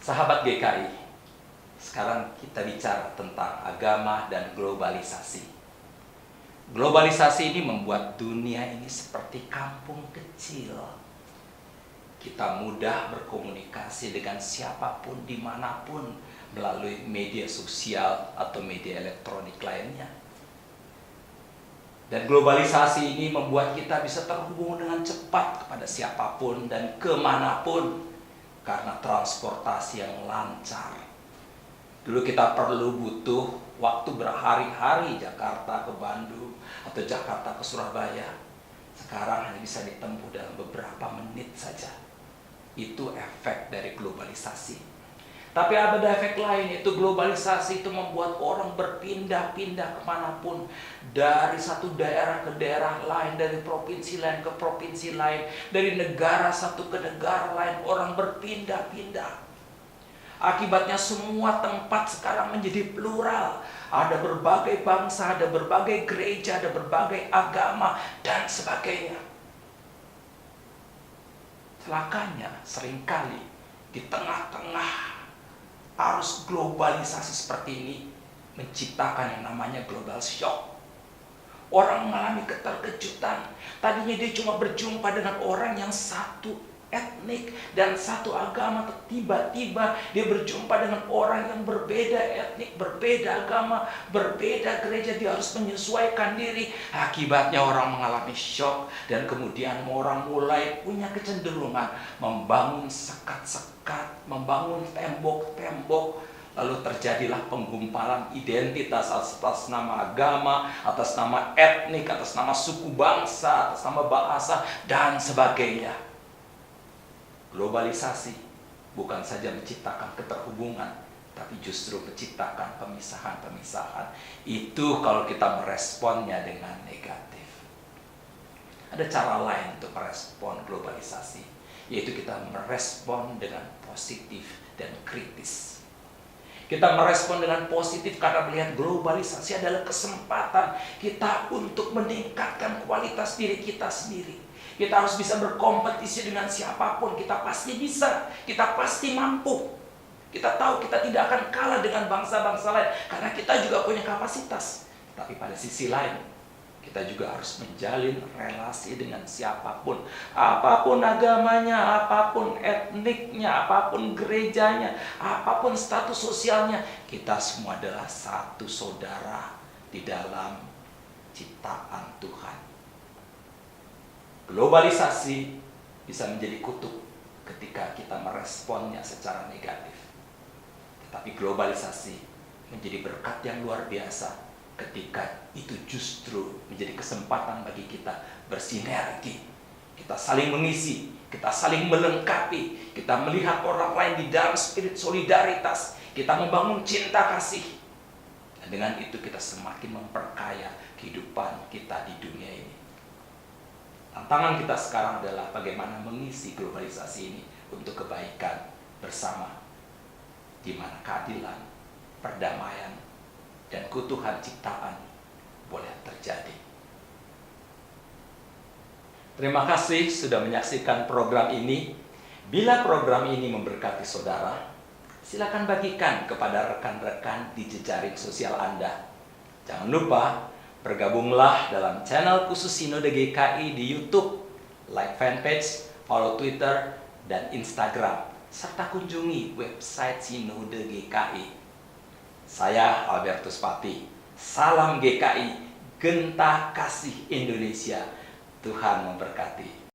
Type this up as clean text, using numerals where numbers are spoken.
Sahabat GKI, sekarang kita bicara tentang agama dan globalisasi. Globalisasi ini membuat dunia ini seperti kampung kecil. Kita mudah berkomunikasi dengan siapapun, dimanapun, melalui media sosial atau media elektronik lainnya. Dan globalisasi ini membuat kita bisa terhubung dengan cepat kepada siapapun dan kemanapun, karena transportasi yang lancar. Dulu kita butuh waktu berhari-hari Jakarta ke Bandung atau Jakarta ke Surabaya. Sekarang hanya bisa ditempuh dalam beberapa menit saja. Itu efek dari globalisasi. Tapi ada efek lain, itu globalisasi itu membuat orang berpindah-pindah kemanapun. Dari satu daerah ke daerah lain, dari provinsi lain ke provinsi lain, dari negara satu ke negara lain, orang berpindah-pindah. Akibatnya semua tempat sekarang menjadi plural. Ada berbagai bangsa, ada berbagai gereja, ada berbagai agama, dan sebagainya. Celakanya seringkali di tengah-tengah arus globalisasi seperti ini menciptakan yang namanya global shock. Orang mengalami keterkejutan. Tadinya dia cuma berjumpa dengan orang yang satu etnik dan satu agama, tiba-tiba dia berjumpa dengan orang yang berbeda etnik, berbeda agama, berbeda gereja. Dia harus menyesuaikan diri. Akibatnya orang mengalami shock, dan kemudian orang mulai punya kecenderungan membangun sekat-sekat, membangun tembok-tembok. Lalu terjadilah penggumpalan identitas atas nama agama, atas nama etnik, atas nama suku bangsa, atas nama bahasa, dan sebagainya. Globalisasi bukan saja menciptakan keterhubungan, tapi justru menciptakan pemisahan-pemisahan. Itu kalau kita meresponnya dengan negatif. Ada cara lain untuk merespon globalisasi, yaitu kita merespon dengan positif dan kritis. Kita merespon dengan positif karena melihat globalisasi adalah kesempatan kita untuk meningkatkan kualitas diri kita sendiri. Kita harus bisa berkompetisi dengan siapapun. Kita pasti bisa, kita pasti mampu. Kita tahu kita tidak akan kalah dengan bangsa-bangsa lain, karena kita juga punya kapasitas. Tapi pada sisi lain, kita juga harus menjalin relasi dengan siapapun. Apapun agamanya, apapun etniknya, apapun gerejanya, apapun status sosialnya, kita semua adalah satu saudara di dalam ciptaan Tuhan. Globalisasi bisa menjadi kutuk ketika kita meresponnya secara negatif. Tetapi globalisasi menjadi berkat yang luar biasa ketika itu justru menjadi kesempatan bagi kita bersinergi. Kita saling mengisi, kita saling melengkapi, kita melihat orang lain di dalam spirit solidaritas, kita membangun cinta kasih. Dan dengan itu kita semakin memperkaya kehidupan kita di dunia ini. Tantangan kita sekarang adalah bagaimana mengisi globalisasi ini untuk kebaikan bersama, di mana keadilan, perdamaian, dan keutuhan ciptaan boleh terjadi. Terima kasih sudah menyaksikan program ini. Bila program ini memberkati saudara, silakan bagikan kepada rekan-rekan di jejaring sosial Anda. Jangan lupa bergabunglah dalam channel khusus Sinode GKI di YouTube, like fanpage, follow Twitter dan Instagram, serta kunjungi website Sinode GKI. Saya Albertus Pati, salam GKI, genta kasih Indonesia. Tuhan memberkati.